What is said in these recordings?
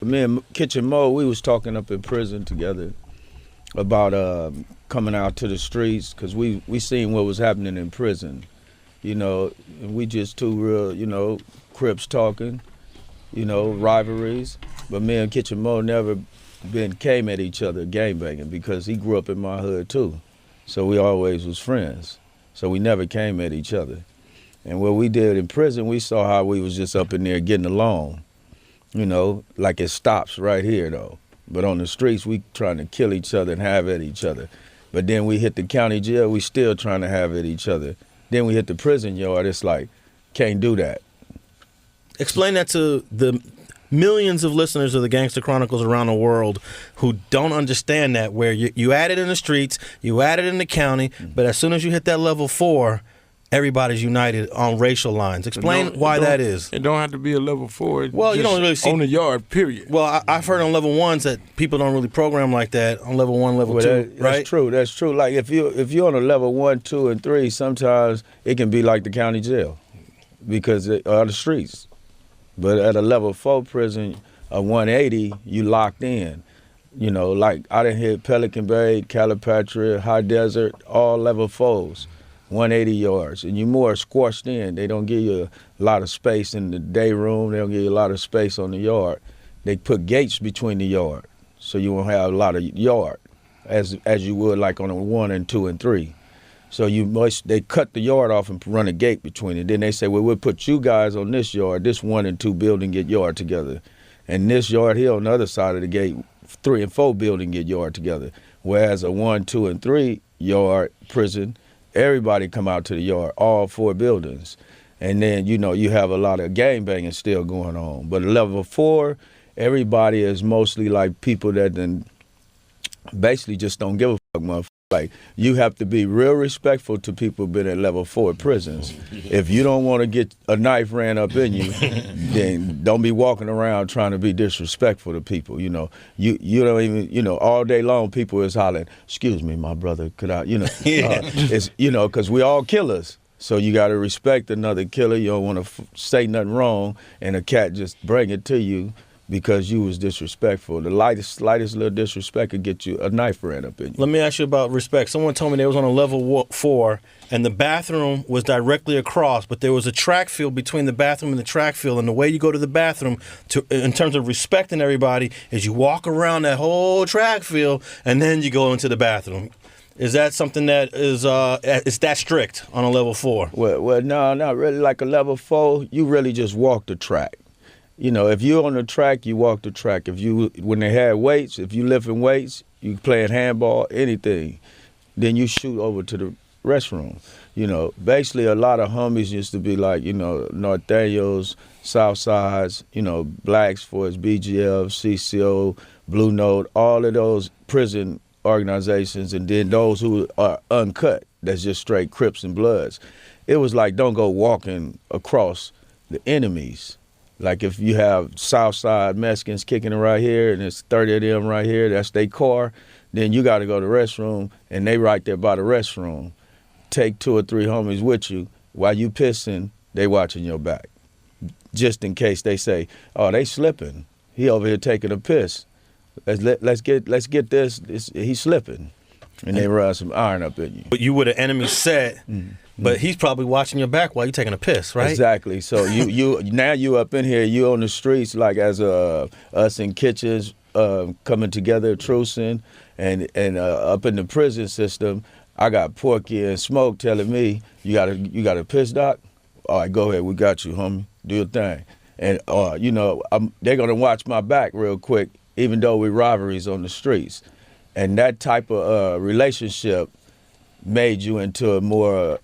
Me and Kitchen Mo, we was talking up in prison together about coming out to the streets because we seen what was happening in prison, and we just two real, Crips talking, rivalries. But me and Kitchen Mo never came at each other gangbanging because he grew up in my hood too. So we always was friends. So we never came at each other. And what we did in prison, we saw how we was just up in there getting along. Like it stops right here though. But on the streets, we trying to kill each other and have at each other. But then we hit the county jail, we still trying to have at each other. Then we hit the prison yard, it's like, can't do that. Explain that to the millions of listeners of the Gangster Chronicles around the world who don't understand that, where you at it in the streets, you at it in the county, but as soon as you hit that level 4, everybody's united on racial lines. Explain why that is. It don't have to be a level 4. Well, you don't really see on the yard. Period. Well, I've heard on level 1s that people don't really program like that. On level 1, level 2, right? That's true. That's true. Like if you're on a level 1, 2, and 3, sometimes it can be like the county jail because of the streets. But at a level 4 prison, a 180, you locked in. Like I done hit Pelican Bay, Calipatria, High Desert, all level 4s. 180 yards, and you're more squashed in. They don't give you a lot of space in the day room. They don't give you a lot of space on the yard. They put gates between the yard, so you won't have a lot of yard, as you would like on a 1 and 2 and 3. So they cut the yard off and run a gate between it. Then they say, well, we'll put you guys on this yard. This 1 and 2 building get yard together, and this yard here on the other side of the gate, 3 and 4 building get yard together. Whereas a 1, 2, and 3 yard prison, everybody come out to the yard, all 4 buildings. And then, you have a lot of gangbanging still going on. But at level 4, everybody is mostly like people that then basically just don't give a fuck, motherfucker. Like, you have to be real respectful to people been at level 4 prisons. If you don't want to get a knife ran up in you, then don't be walking around trying to be disrespectful to people. You don't even, all day long people is hollering, excuse me, my brother, could I, it's, because we all killers. So you got to respect another killer. You don't want to say nothing wrong and a cat just bring it to you because you was disrespectful. The slightest little disrespect could get you a knife ran up in you. Let me ask you about respect. Someone told me they was on a level 4, and the bathroom was directly across, but there was a track field between the bathroom and the track field, and the way you go to the bathroom, in terms of respecting everybody, is you walk around that whole track field, and then you go into the bathroom. Is that something that is that strict on a level 4? Well, no, not really. Like a level 4, you really just walk the track. If you're on the track, you walk the track. When they had weights, if you lifting weights, you playing handball, anything, then you shoot over to the restroom. Basically a lot of homies used to be like, North South Sides, Blacks for his BGF, CCO, Blue Note, all of those prison organizations, and then those who are uncut, that's just straight Crips and Bloods. It was like, don't go walking across the enemies. Like if you have Southside Mexicans kicking it right here and there's 30 of them right here, that's their car, then you got to go to the restroom and they right there by the restroom. Take 2 or 3 homies with you. While you pissing, they watching your back. Just in case they say, oh, they slipping. He over here taking a piss. Let's get this. He's slipping. And they run some iron up in you. But you with an enemy set, but he's probably watching your back while you taking a piss, right? Exactly. So now you up in here, you on the streets like as us in kitchens coming together, trucing, and up in the prison system, I got Porky and Smoke telling me, you got a piss, doc? All right, go ahead, we got you, homie. Do your thing. And they're gonna watch my back real quick, even though we rivalries on the streets. And that type of relationship made you into a more,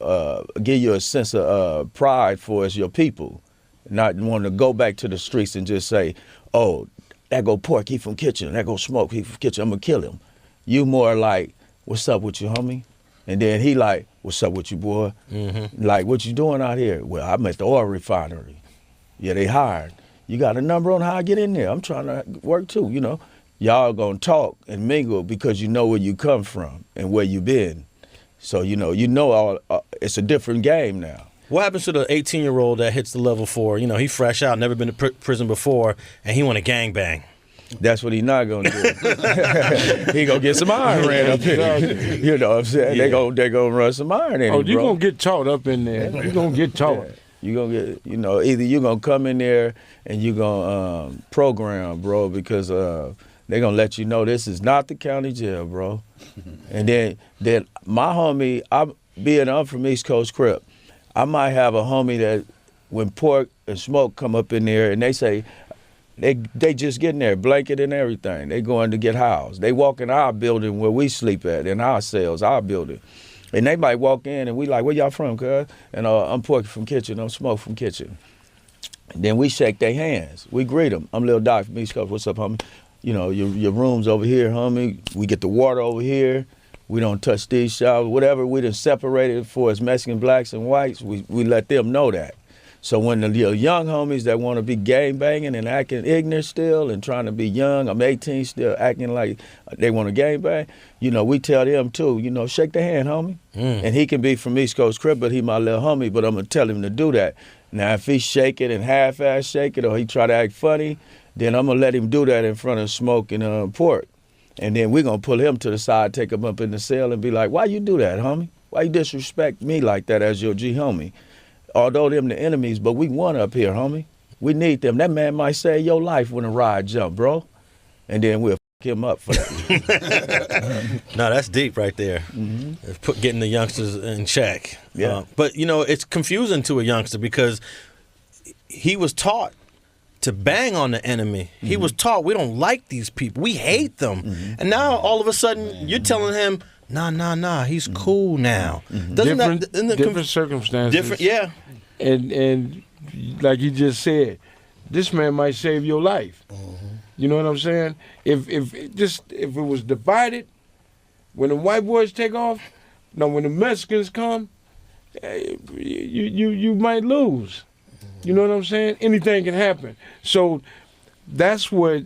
give you a sense of pride for us, your people. Not wanting to go back to the streets and just say, oh, that go Pork, he from Kitchen, that go Smoke, he from Kitchen, I'm gonna kill him. You more like, what's up with you, homie? And then he like, what's up with you, boy? Mm-hmm. Like, what you doing out here? Well, I'm at the oil refinery. Yeah, they hired. You got a number on how I get in there? I'm trying to work too, Y'all gonna talk and mingle because you know where you come from and where you been. So it's a different game now. What happens to the 18-year-old that hits the level 4? He fresh out, never been to prison before, and he want to gangbang? That's what he not gonna do. He gonna get some iron ran up in him. You know what I'm saying? Yeah. They gonna run some iron in him, you bro. gonna get taught up in there. You gonna get taught. You gonna get, either you gonna come in there and you gonna program, bro, because they gonna let you know this is not the county jail, bro. And then my homie, I'm from East Coast Crip, I might have a homie that when pork and smoke come up in there and they say, They just getting there, blanket and everything. They going to get housed. They walk in our building where we sleep at, in our cells, our building. And they might walk in and we like, where y'all from, cuz? And I'm Porky from Kitchen, I'm Smoke from Kitchen. And then we shake their hands. We greet them. I'm Lil Doc from East Coast. What's up, homie? Your room's over here, homie. We get the water over here. We don't touch these showers. Whatever we done separated for as Mexican blacks and whites, we let them know that. So when the young homies that want to be gang banging and acting ignorant still and trying to be young, I'm 18 still acting like they want to gang bang, we tell them too, shake the hand, homie. And he can be from East Coast Crip, but he my little homie, but I'm going to tell him to do that. Now, if he shake it and half-ass shake it or he try to act funny, then I'm going to let him do that in front of Smoke and Pork. And then we're going to pull him to the side, take him up in the cell and be like, why you do that, homie? Why you disrespect me like that as your G homie? Although them the enemies, but we one up here, homie. We need them. That man might save your life when a ride jump, bro. And then we'll f him up for that. No, that's deep right there. Getting the youngsters in check. Yeah. But, it's confusing to a youngster because he was taught to bang on the enemy. He was taught we don't like these people. We hate them. And now all of a sudden you're telling him, nah, he's cool now. Different circumstances. Different, yeah. And like you just said, this man might save your life. You know what I'm saying? If it was divided, when the white boys take off, when the Mexicans come, you might lose. You know what I'm saying? Anything can happen. So that's what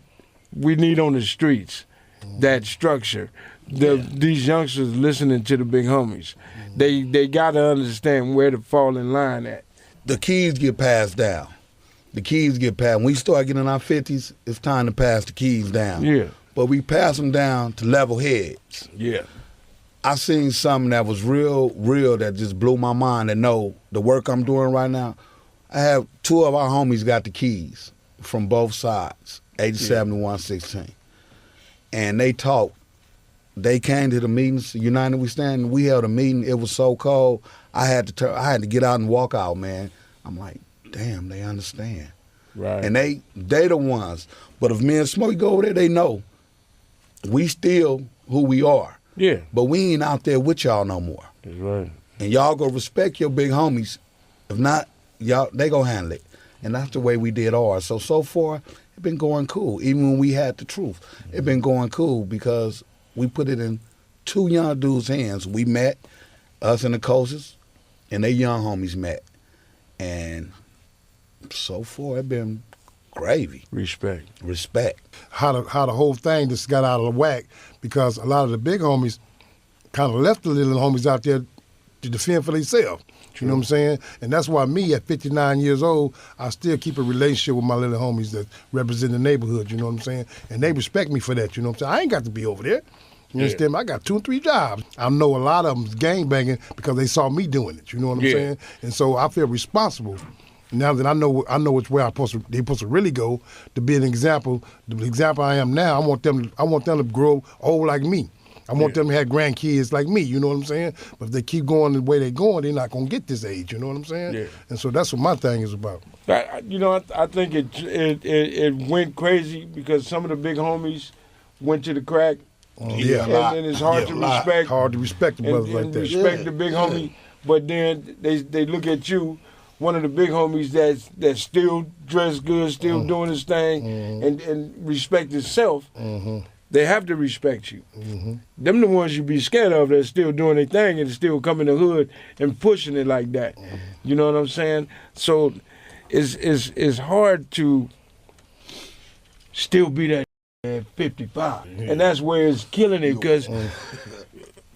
we need on the streets, that structure. These youngsters listening to the big homies. They got to understand where to fall in line at. The keys get passed down. When we start getting in our 50s, it's time to pass the keys down. Yeah. But we pass them down to level heads. Yeah. I seen something that was real that just blew my mind, and know the work I'm doing right now. I have 2 of our homies got the keys from both sides, 87 and 116. And they talked. They came to the meetings, United We Stand, and we held a meeting. It was so cold, I had to get out and walk out, man. I'm like, damn, they understand. Right. And they the ones. But if me and Smokey go over there, they know we still who we are. Yeah. But we ain't out there with y'all no more. That's right. And y'all go respect your big homies. If not, y'all, they go handle it. And that's the way we did ours. So far, it been going cool. Even when we had the truth, it been going cool because we put it in 2 young dudes' hands. We met, us and the coaches, and they young homies met. And so far, it been gravy. Respect. How the whole thing just got out of whack because a lot of the big homies kind of left the little homies out there to defend for themselves. You know what I'm saying? And that's why me, at 59 years old, I still keep a relationship with my little homies that represent the neighborhood, you know what I'm saying? And they respect me for that, you know what I'm saying? I ain't got to be over there. You understand me? I got 2 or 3 jobs. I know a lot of them gang banging because they saw me doing it, you know what I'm saying? And so I feel responsible. Now that I know which way they supposed to really go to be an example. The example I am now, I want them to grow old like me. I want them to have grandkids like me, you know what I'm saying? But if they keep going the way they're going, they're not going to get this age, you know what I'm saying? Yeah. And so that's what my thing is about. I think it went crazy because some of the big homies went to the crack. And it's hard to respect. Hard to respect the brothers like that. Respect the big homie, but then they look at you, one of the big homies that's still dressed good, still doing his thing, and respect himself. They have to respect you. Them the ones you be scared of that's still doing their thing and still come in the hood and pushing it like that. You know what I'm saying? So it's hard to still be that at 55. And that's where it's killing it because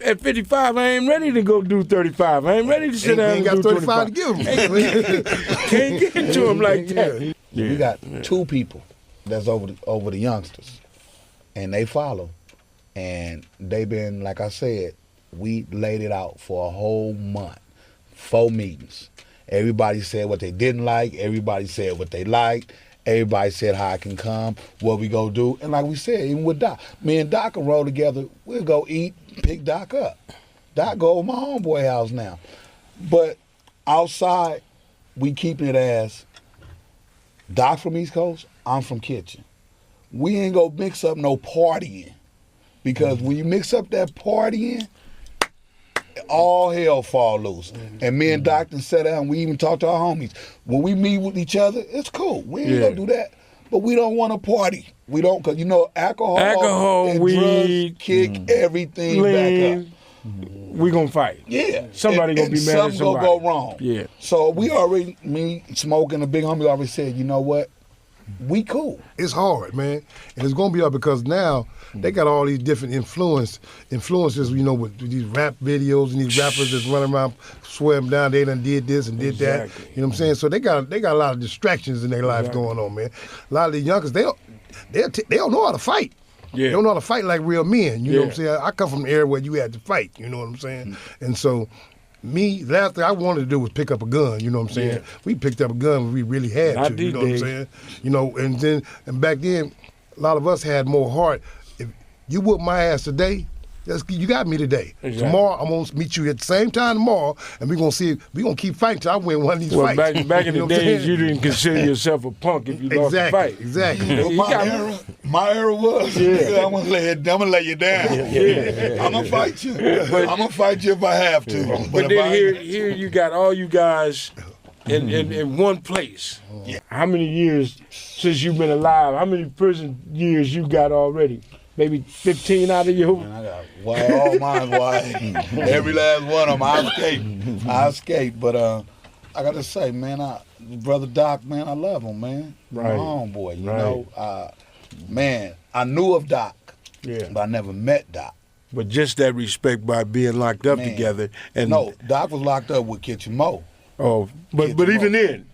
at 55, I ain't ready to go do 35. I ain't ready to sit down and do 35 to give them. Can't get to them like that. We got 2 people that's over the youngsters, and they follow, and they been, like I said, we laid it out for a whole month, 4 meetings. Everybody said what they didn't like. Everybody said what they liked. Everybody said how I can come, what we go do. And like we said, even with Doc, me and Doc can roll together. We'll go eat, pick Doc up. Doc go to my homeboy house now. But outside, we keeping it as Doc from East Coast, I'm from Kitchen. We ain't gonna mix up no partying. Because when you mix up that partying, all hell fall loose. And me and Doc sat down, we even talked to our homies. When we meet with each other, it's cool. We ain't gonna do that. But we don't want to party. We don't, because you know, alcohol and weed, drugs kick everything lean, back up. We gonna fight. Yeah. Somebody gonna be mad at somebody. Something gonna go wrong. Yeah. So we already, me, Smoke, and the big homie already said, you know what? We cool. It's hard, man. And it's going to be hard because now they got all these different influences, you know, with these rap videos and these rappers that's running around swearing down, they done did this and did that. You know what I'm saying? So they got a lot of distractions in their life going on, man. A lot of the youngsters, they don't know how to fight. Yeah. They don't know how to fight like real men. You know what I'm saying? I come from the area where you had to fight. You know what I'm saying? And so me, last thing I wanted to do was pick up a gun, you know what I'm saying? Yeah. We picked up a gun when we really had to, you know what I'm saying? You know, and back then, a lot of us had more heart. If you whoop my ass today, you got me today. Exactly. Tomorrow, I'm going to meet you at the same time tomorrow, and we're going to keep fighting till I win one of these fights. Back in the days, you didn't consider yourself a punk if you lost the fight. Exactly. Well, my era was, I'm going to lay you down. I'm going to fight you. I'm going to fight you if I have to. But then here you got all you guys in one place. Yeah. How many years since you've been alive? How many prison years you got already? Maybe 15 out of you? Man, I got all mine, every last one of them. I escaped. But I got to say, man, Brother Doc, man, I love him, man. Right. My homeboy, you know. Man, I knew of Doc, but I never met Doc. But just that respect by being locked up together. And no, Doc was locked up with Kitchen Mo. Oh, but even then,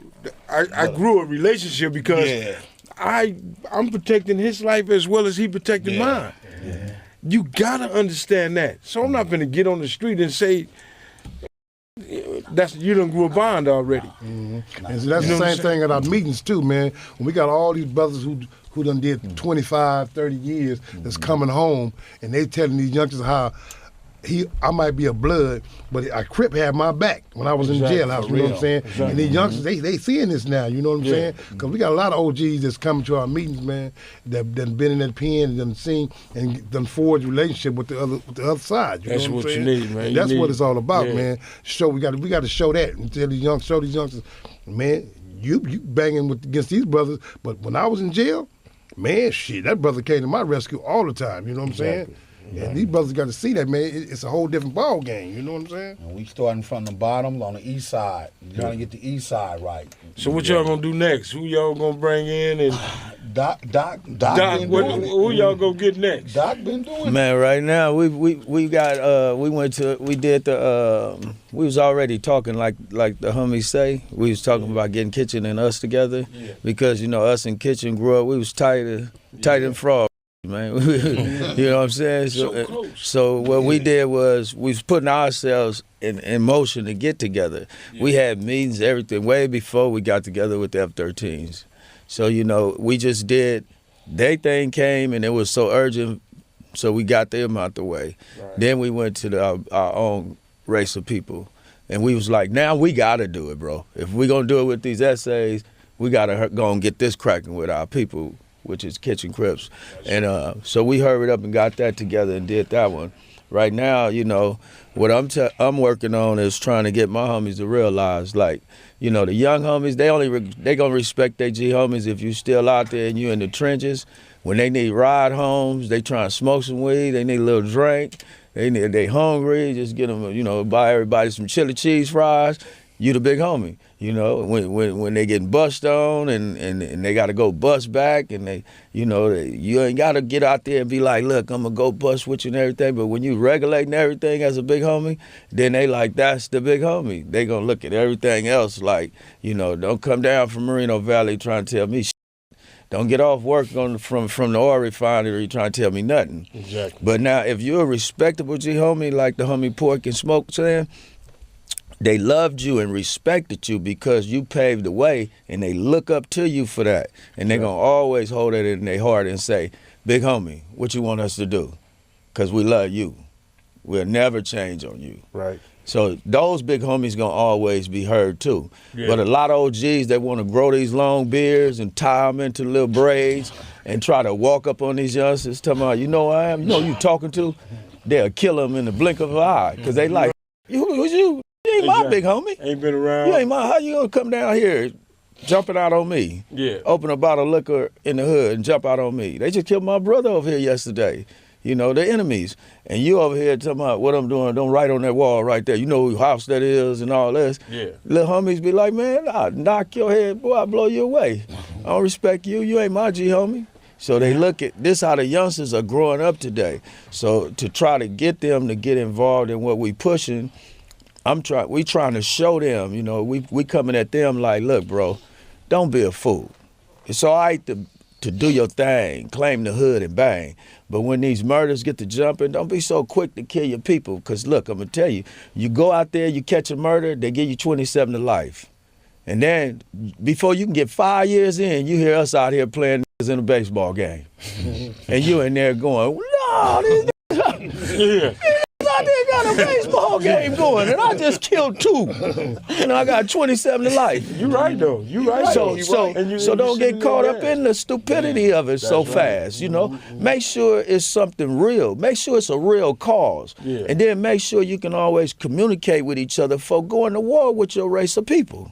I grew a relationship because I'm protecting his life as well as he protecting mine. Yeah. You gotta understand that. So I'm not gonna get on the street and say you done grew a bond already. Mm-hmm. And so that's the same thing at our meetings too, man. When we got all these brothers who done did 25, 30 years that's coming home, and they telling these youngsters how I might be a blood, but a Crip had my back when I was in jailhouse, you know what I'm saying? Exactly. And these youngsters, they seeing this now, you know what I'm saying? Because we got a lot of OGs that's coming to our meetings, man, that done been in that pen and done seen and done forged relationship with the other side. You that's know what I'm you saying? need, man. And that's what it's all about, man. We got to show that and show these youngsters, man, you banging against these brothers, but when I was in jail, man, shit, that brother came to my rescue all the time, you know what I'm saying? And these brothers got to see that, man. It's a whole different ball game. You know what I'm saying? And we starting from the bottom on the east side. Trying to get the east side right. So what y'all gonna do next? Who y'all gonna bring in? And Doc who y'all gonna get next? Doc been doing it. Man, right now we got we was already talking like the homies say. We was talking about getting Kitchen and us together because you know us and Kitchen grew up. We was tighter than frog. Man, you know what I'm saying? So what we did was we was putting ourselves in motion to get together. We had meetings, everything, way before we got together with the F-13s. So, you know, we just did, their thing came and it was so urgent, so we got them out the way. Right. Then we went to our own race of people. And we was like, now we got to do it, bro. If we going to do it with these essays, we got to go and get this cracking with our people, which is Kitchen Crips. And so we hurried up and got that together and did that one. Right now, you know, what I'm working on is trying to get my homies to realize, like, you know, the young homies, they gonna respect their G homies if you still out there and you in the trenches. When they need ride homes, they trying to smoke some weed, they need a little drink, they hungry, just get them, you know, buy everybody some chili cheese fries. You the big homie, you know. When they getting bust on and they got to go bust back and they, you know, you ain't got to get out there and be like, look, I'm gonna go bust with you and everything. But when you regulating everything as a big homie, then they like that's the big homie. They gonna look at everything else like, you know, don't come down from Moreno Valley trying to tell me shit. Don't get off work from the oil refinery trying to tell me nothing. Exactly. But now, if you're a respectable G homie, like the homie Pork and Smoke saying, they loved you and respected you because you paved the way, and they look up to you for that. And they're going to always hold it in their heart and say, big homie, what you want us to do? Because we love you. We'll never change on you. Right. So those big homies going to always be heard too. Yeah. But a lot of OGs, they want to grow these long beards and tie them into little braids and try to walk up on these youngsters talking about, you know who I am? You know who you talking to? They'll kill them in the blink of an eye because they like, who's you? You ain't my big homie. Ain't been around. You ain't my, how you gonna come down here jumping out on me? Yeah. Open a bottle of liquor in the hood and jump out on me. They just killed my brother over here yesterday. You know, they're enemies. And you over here talking about what I'm doing, don't write on that wall right there. You know whose house that is and all this. Yeah. Little homies be like, man, I'll knock your head, boy, I'll blow you away. I don't respect you. You ain't my G homie. So they look at this how the youngsters are growing up today. So to try to get them to get involved in what we pushing, we trying to show them, you know, we coming at them like, look, bro, don't be a fool. It's all right to do your thing, claim the hood and bang. But when these murders get to jumping, don't be so quick to kill your people. Because look, I'm going to tell you, you go out there, you catch a murder, they give you 27 to life. And then before you can get 5 years in, you hear us out here playing in a baseball game. And you in there going, no, these Yeah. out there got a baseball game going, and I just killed 2. And I got 27 to life. You right though. You right. So, though. so, And you so don't sitting get caught there. up in the stupidity of it so right. fast, you know. Make sure it's something real. Make sure it's a real cause. Yeah. And then make sure you can always communicate with each other before going to war with your race of people.